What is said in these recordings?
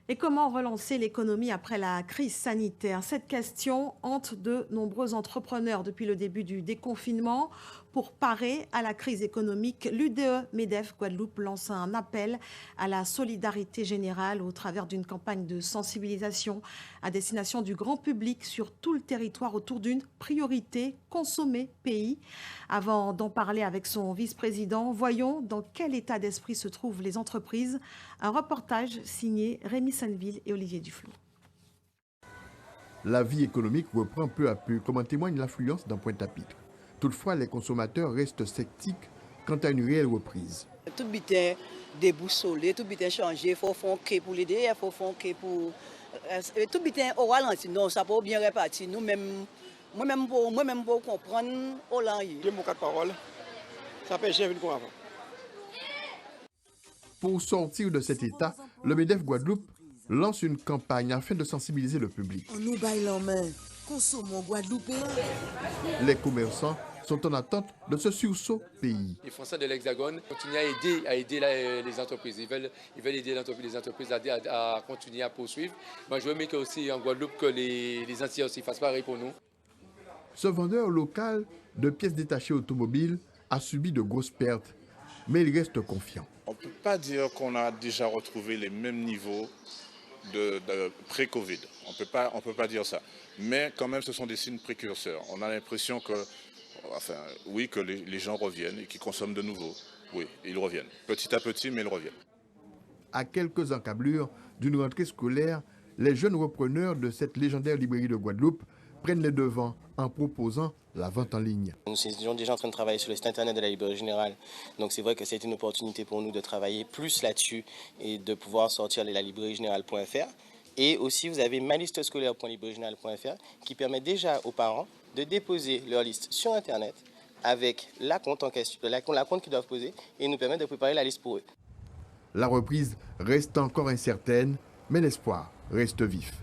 Et comment relancer l'économie après la crise sanitaire? Cette question hante de nombreux entrepreneurs depuis le début du déconfinement. Pour parer à la crise économique, l'UDE-MEDEF Guadeloupe lance un appel à la solidarité générale au travers d'une campagne de sensibilisation à destination du grand public sur tout le territoire autour d'une priorité: consommer pays. Avant d'en parler avec son vice-président, voyons dans quel état d'esprit se trouvent les entreprises. Un reportage signé Rémi Senneville et Olivier Duflot. La vie économique reprend peu à peu, comme en témoigne l'affluence dans Pointe-à-Pitre. Toutefois, les consommateurs restent sceptiques quant à une réelle reprise. Tout bien déboussolé, tout bien changé, il faut faire un pour l'aider, il faut faire un pour... Tout bien au ralenti, non, ça peut bien répartir. Nous-mêmes, moi-même pour comprendre, au langue. Deux mots, quatre paroles, ça fait j'ai vu comme avant. Pour sortir de cet état, le MEDEF Guadeloupe lance une campagne afin de sensibiliser le public. On nous baille en main, consommons guadeloupéen. Les commerçants sont en attente de ce sursaut pays. Les Français de l'Hexagone continuent à aider les entreprises. Ils veulent aider les entreprises à continuer à poursuivre. Moi, je veux que aussi en Guadeloupe que les Antillais aussi fassent pareil pour nous. Ce vendeur local de pièces détachées automobiles a subi de grosses pertes, mais il reste confiant. On ne peut pas dire qu'on a déjà retrouvé les mêmes niveaux de pré-Covid. On ne peut pas dire ça. Mais quand même, ce sont des signes précurseurs. On a l'impression que, oui, que les gens reviennent et qu'ils consomment de nouveau. Oui, ils reviennent. Petit à petit, mais ils reviennent. À quelques encablures d'une rentrée scolaire, les jeunes repreneurs de cette légendaire librairie de Guadeloupe prennent les devants en proposant la vente en ligne. Nous sommes déjà en train de travailler sur le site internet de la Librairie Générale. Donc c'est vrai que c'est une opportunité pour nous de travailler plus là-dessus et de pouvoir sortir la librairiegénérale.fr. Et aussi vous avez malistescolaire.librairiegénérale.fr qui permet déjà aux parents de déposer leur liste sur internet avec la compte en question, la compte qu'ils doivent poser, et nous permet de préparer la liste pour eux. La reprise reste encore incertaine, mais l'espoir reste vif.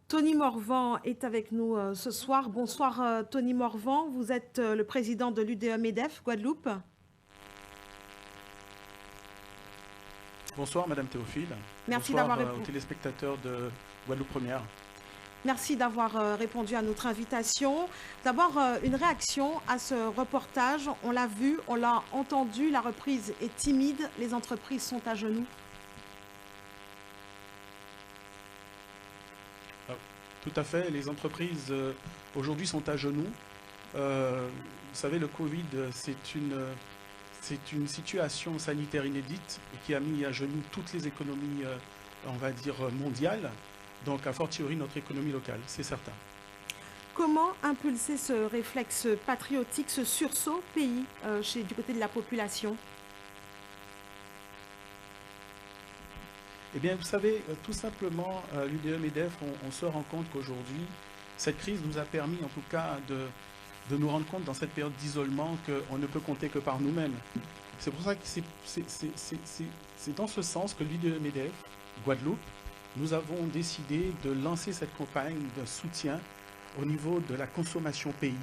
Tony Morvan est avec nous ce soir. Bonsoir Tony Morvan, vous êtes le président de l'UDE-MEDEF Guadeloupe. Bonsoir Madame Théophile. Merci d'avoir d'avoir aux téléspectateurs de Guadeloupe Première. Merci d'avoir répondu à notre invitation. D'abord, une réaction à ce reportage. On l'a vu, on l'a entendu, la reprise est timide, les entreprises sont à genoux. Tout à fait, les entreprises aujourd'hui sont à genoux. Vous savez, le Covid, c'est une situation sanitaire inédite et qui a mis à genoux toutes les économies, on va dire, mondiales. Donc, a fortiori, notre économie locale, c'est certain. Comment impulser ce réflexe patriotique, ce sursaut pays du côté de la population? Eh bien, vous savez, tout simplement, l'UDE-MEDEF, on se rend compte qu'aujourd'hui, cette crise nous a permis, en tout cas, de nous rendre compte dans cette période d'isolement qu'on ne peut compter que par nous-mêmes. C'est pour ça que c'est dans ce sens que l'UDE-MEDEF, Guadeloupe, nous avons décidé de lancer cette campagne de soutien au niveau de la consommation pays,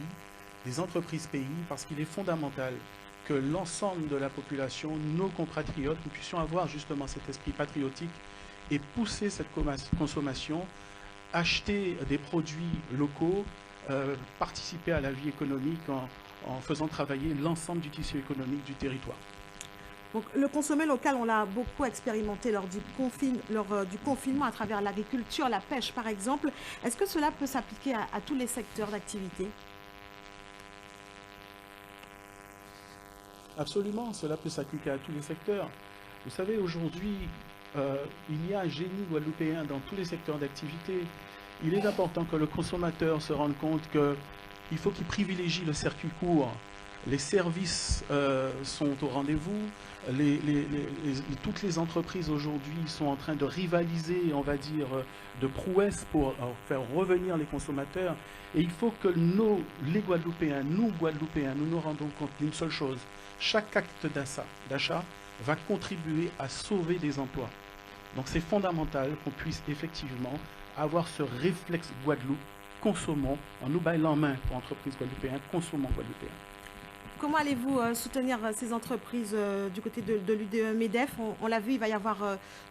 des entreprises pays, parce qu'il est fondamental que l'ensemble de la population, nos compatriotes, nous puissions avoir justement cet esprit patriotique et pousser cette consommation, acheter des produits locaux, participer à la vie économique en faisant travailler l'ensemble du tissu économique du territoire. Donc, le consommer local, on l'a beaucoup expérimenté lors du confinement à travers l'agriculture, la pêche par exemple. Est-ce que cela peut s'appliquer à tous les secteurs d'activité? Absolument, cela peut s'appliquer à tous les secteurs. Vous savez, aujourd'hui, il y a un génie guadeloupéen dans tous les secteurs d'activité. Il est important que le consommateur se rende compte qu'il faut qu'il privilégie le circuit court. Les services sont au rendez-vous. Toutes les entreprises aujourd'hui sont en train de rivaliser, on va dire, de prouesses pour faire revenir les consommateurs. Et il faut que les Guadeloupéens, nous Guadeloupéens, nous nous rendons compte d'une seule chose. Chaque acte d'achat va contribuer à sauver des emplois. Donc c'est fondamental qu'on puisse effectivement avoir ce réflexe Guadeloupe, consommons, en nous baillant en main pour entreprises guadeloupéennes, consommons guadeloupéens. comment allez-vous soutenir ces entreprises du côté de l'UDE-MEDEF? On l'a vu, il va y avoir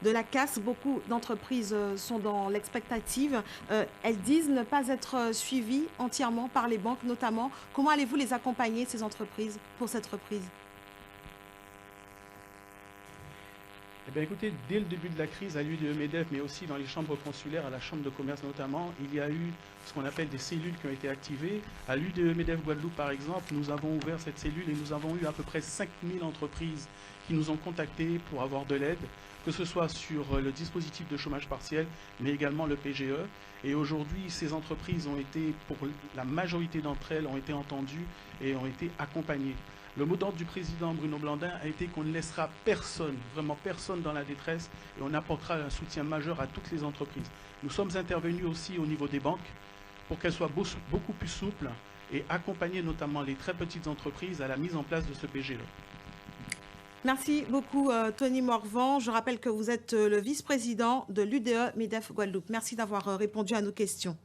de la casse. Beaucoup d'entreprises sont dans l'expectative. Elles disent ne pas être suivies entièrement par les banques notamment. Comment allez-vous les accompagner, ces entreprises, pour cette reprise? Eh bien, écoutez, dès le début de la crise à l'UDE-MEDEF, mais aussi dans les chambres consulaires, à la chambre de commerce notamment, il y a eu ce qu'on appelle des cellules qui ont été activées. À l'UDE-MEDEF Guadeloupe, par exemple, nous avons ouvert cette cellule et nous avons eu à peu près 5000 entreprises qui nous ont contactés pour avoir de l'aide, que ce soit sur le dispositif de chômage partiel, mais également le PGE. Et aujourd'hui, ces entreprises ont été, pour la majorité d'entre elles, ont été entendues et ont été accompagnées. Le mot d'ordre du président Bruno Blandin a été qu'on ne laissera personne, vraiment personne dans la détresse, et on apportera un soutien majeur à toutes les entreprises. Nous sommes intervenus aussi au niveau des banques pour qu'elles soient beaucoup plus souples et accompagner notamment les très petites entreprises à la mise en place de ce PGE. Merci beaucoup Tony Morvan. Je rappelle que vous êtes le vice-président de l'UDE-MEDEF Guadeloupe. Merci d'avoir répondu à nos questions.